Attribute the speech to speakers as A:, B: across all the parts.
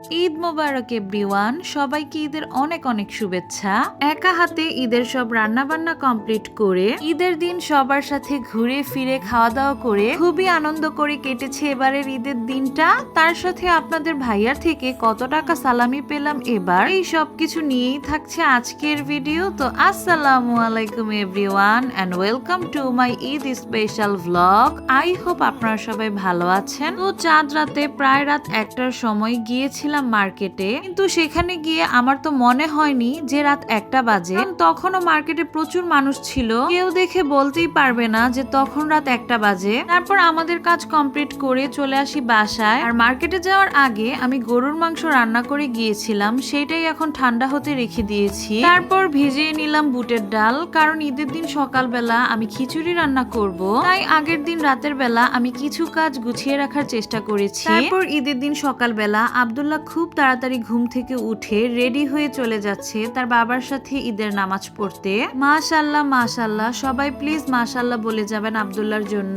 A: ঈদ মোবারক everyone, সবাইকে ঈদের অনেক অনেক শুভেচ্ছা। একা হাতে ঈদের সব রান্না বান্না কমপ্লিট করে ঈদের দিন সবার সাথে ঘুরে ফিরে খাওয়া দাওয়া করে খুবই আনন্দ করে কেটেছে এবারের ঈদের দিনটা। তার সাথে আপনাদের ভাইয়ার থেকে কত টাকা সালামি পেলাম এবার, এই সব কিছু নিয়েই থাকছে আজকের ভিডিও। তো আসসালামু আলাইকুম everyone and welcome to my Eid special vlog. I hope আপনারা সবাই ভালো আছেন। তো চাঁদ রাতে প্রায় রাত 1টার সময় গিয়েছিলাম মার্কেটে, কিন্তু সেখানে গিয়ে আমার তো মনে হয়নি যে রাত 1টা বাজে। তখনও মার্কেটে প্রচুর মানুষ ছিল, কেউ দেখে বলতেই পারবে না যে তখন রাত 1টা বাজে। তারপর আমাদের কাজ কমপ্লিট করে চলে আসি বাসায়। আর মার্কেটে যাওয়ার আগে আমি গরুর মাংস রান্না করে গিয়েছিলাম, সেটাই এখন ঠান্ডা হতে রেখে দিয়েছি। তারপর ভিজিয়ে নিলাম বুটের ডাল, কারণ ঈদের দিন সকালবেলা আমি খিচুড়ি রান্না করব, তাই আগের দিন রাতের বেলা আমি কিছু কাজ গুছিয়ে রাখার চেষ্টা করেছি। তারপর ঈদের দিন সকালবেলা আব্দুল্লাহ খুব তাড়াতাড়ি ঘুম থেকে উঠে রেডি হয়ে চলে যাচ্ছে তার বাবার সাথে ঈদের নামাজ পড়তে। মাশাআল্লাহ মাশাআল্লাহ, সবাই প্লিজ মাশাআল্লাহ বলে যাবেন আব্দুল্লাহর জন্য।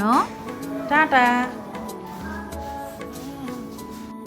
A: টাটা।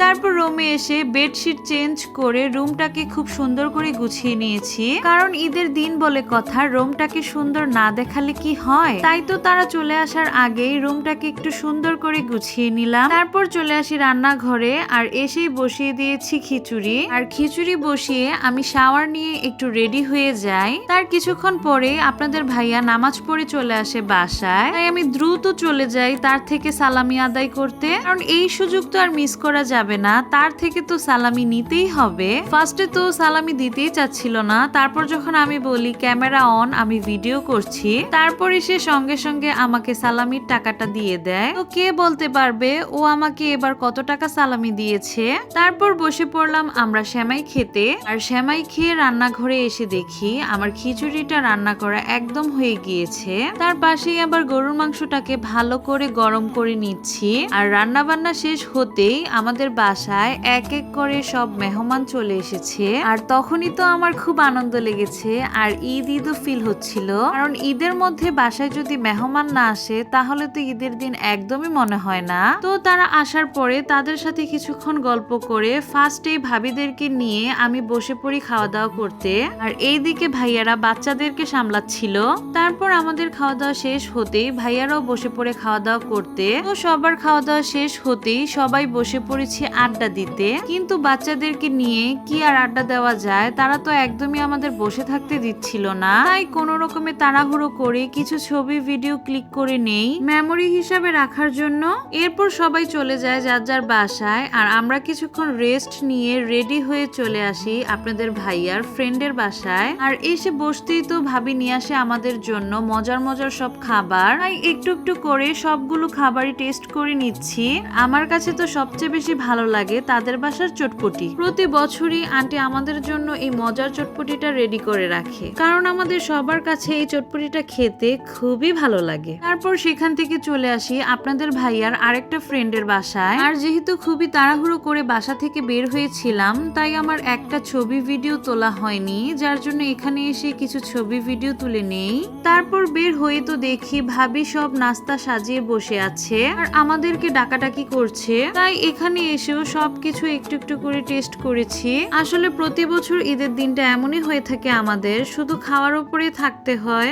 A: তারপর রুমে এসে বেডশিট চেঞ্জ করে রুমটাকে খুব সুন্দর করে গুছিয়ে নিয়েছি, কারণ ঈদের দিন বলে কথা, রুমটাকে সুন্দর না দেখালে কি হয়। তাই তো তারা চলে আসার আগেই রুমটাকে একটু সুন্দর করে গুছিয়ে নিলাম। তারপর চলে আসি রান্নাঘরে, আর এসেই বসিয়ে দিয়েছি খিচুড়ি। আর খিচুড়ি বসিয়ে আমি শাওয়ার নিয়ে একটু রেডি হয়ে যাই। তার কিছুক্ষণ পরে আপনাদের ভাইয়া নামাজ পড়ে চলে আসে বাসায়, তাই আমি দ্রুত চলে যাই তার থেকে সালামি আদায় করতে, কারণ এই সুযোগ তো আর মিস করা যাবে না, তার থেকে তো সালামি নিতেই হবে। ফার্স্টে তো সালামি দিতেই চাচ্ছিল না, তারপর যখন আমি বলি ক্যামেরা অন, আমি ভিডিও করছি, তারপরে সে সঙ্গে সঙ্গে আমাকে সালামির টাকাটা দিয়ে দেয়। তো কে বলতে পারবে ও আমাকে এবার কত টাকা সালামি দিয়েছে। তারপর বসে পড়লাম আমরা সেমাই খেতে, আর সেমাই খেয়ে রান্নাঘরে এসে দেখি আমার খিচুড়িটা রান্না করা একদম হয়ে গিয়েছে। তার পাশেই আবার গরুর মাংসটাকে ভালো করে গরম করে নিচ্ছি। আর রান্না বান্না শেষ হতেই আমাদের বাসায় এক এক করে সব মেহমান চলে এসেছে, আর তখনই তো আমার খুব আনন্দ লেগেছে। আর ঈদ ঈদও ফিল হচ্ছিল, কারণ ঈদের মধ্যে বাসায় যদি মেহমান না আসে তাহলে তো ঈদের দিন একদমই মনে হয় না। তো তারা আসার পরে তাদের সাথে কিছুক্ষণ গল্প করে ফার্স্টে ভাবিদেরকে নিয়ে আমি বসে পড়ি খাওয়া দাওয়া করতে, আর এইদিকে ভাইয়ারা বাচ্চাদেরকে সামলাচ্ছিল। তারপর আমাদের খাওয়া দাওয়া শেষ হতেই ভাইয়ারাও বসে পড়ে খাওয়া দাওয়া করতে। তো সবার খাওয়া দাওয়া শেষ হতেই সবাই বসে পড়েছি আড্ডা দিতে, কিন্তু বাচ্চাদেরকে নিয়ে কি আর আড্ডা দেওয়া যায়, তারা তো একদমই আমাদের বসে থাকতে দিচ্ছিল না। তাই কোনো রকমে তাড়াহুড়ো করে কিছু ছবি ভিডিও ক্লিক করে নেই মেমোরি হিসাবে রাখার জন্য। এরপর সবাই চলে যায় যার যার বাসায়, আর আমরা কিছুক্ষণ রেস্ট নিয়ে রেডি হয়ে চলে আসি আপনাদের ভাইয়ার ফ্রেন্ডের বাসায়। আর এসে বসতেই তো ভাবি নিয়ে আসে আমাদের জন্য মজার মজার সব খাবার, তাই একটু একটু করে সবগুলো খাবারই টেস্ট করে নিচ্ছি। আমার কাছে তো সবচেয়ে বেশি ভালো লাগে তাদের বাসার চটপটি। প্রতি বছরই আন্টি আমাদের জন্য এই মজার চটপটিটা রেডি করে রাখে, কারণ আমাদের সবার কাছে এই চটপটিটা খেতে খুবই ভালো লাগে। তারপর সেখান থেকে চলে আসি আপনাদের ভাইয়ার আরেকটা ফ্রেন্ডের বাসায়। আর যেহেতু খুবই তাড়াহুড়ো করে বাসা থেকে বের হয়েছিলাম, তাই আমার একটা ছবি ভিডিও তোলা হয়নি, যার জন্য এখানে এসে কিছু ছবি ভিডিও তুলে নেই। তারপর বের হয়ে তো দেখি ভাবি সব নাস্তা সাজিয়ে বসে আছে আর আমাদেরকে ডাকাডাকি করছে, তাই এখানে এসেও সবকিছু একটু একটু করে টেস্ট করেছি। আসলে প্রতি বছর ঈদের দিনটা এমনই হয়ে থাকে, আমাদের শুধু খাওয়ার উপরে থাকতে হয়।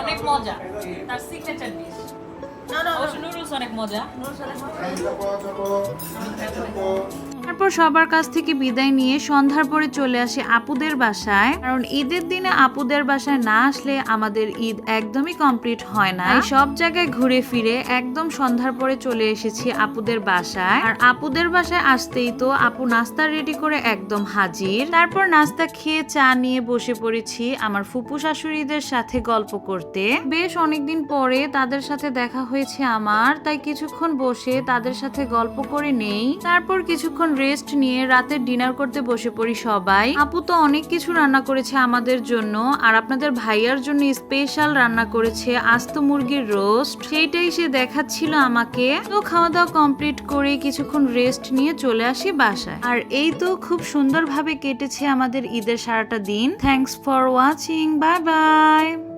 B: অনেক মজা, তার সিগনেচার ডিশ। নুডলস অনেক মজা।
A: তারপর সবার কাছ থেকে বিদায় নিয়ে সন্ধ্যার পরে চলে আসি আপুদের বাসায়, কারণ ঈদের দিনে আপুদের বাসায় না আসলে আমাদের ঈদ একদমই কমপ্লিট হয় না। সব জায়গায় ঘুরে ফিরে একদম সন্ধ্যার পরে চলে এসেছি আপুদের বাসায়। আর আপুদের বাসায় আসতেই তো আপু নাস্তা রেডি করে একদম হাজির। তারপর নাস্তা খেয়ে চা নিয়ে বসে পড়েছি আমার ফুপু শাশুড়িদের সাথে গল্প করতে। বেশ অনেকদিন পরে তাদের সাথে দেখা হয়েছে আমার, তাই কিছুক্ষণ বসে তাদের সাথে গল্প করে নেই। তারপর কিছুক্ষণ রেস্ট নিয়ে রাতের ডিনার করতে বসে পড়ি সবাই। আপু তো অনেক কিছু রান্না করেছে আমাদের জন্য, আর আপনাদের ভাইয়ার জন্য স্পেশাল রান্না করেছে আস্ত মুরগির রোস্ট, সেইটাই সে দেখাচ্ছিল আমাকে। তো খাওয়া দাওয়া কমপ্লিট করে কিছুক্ষণ রেস্ট নিয়ে চলে আসি বাসায়। আর এই তো খুব সুন্দরভাবে কেটেছে আমাদের ঈদের সারাটা দিন। Thanks for watching, bye bye.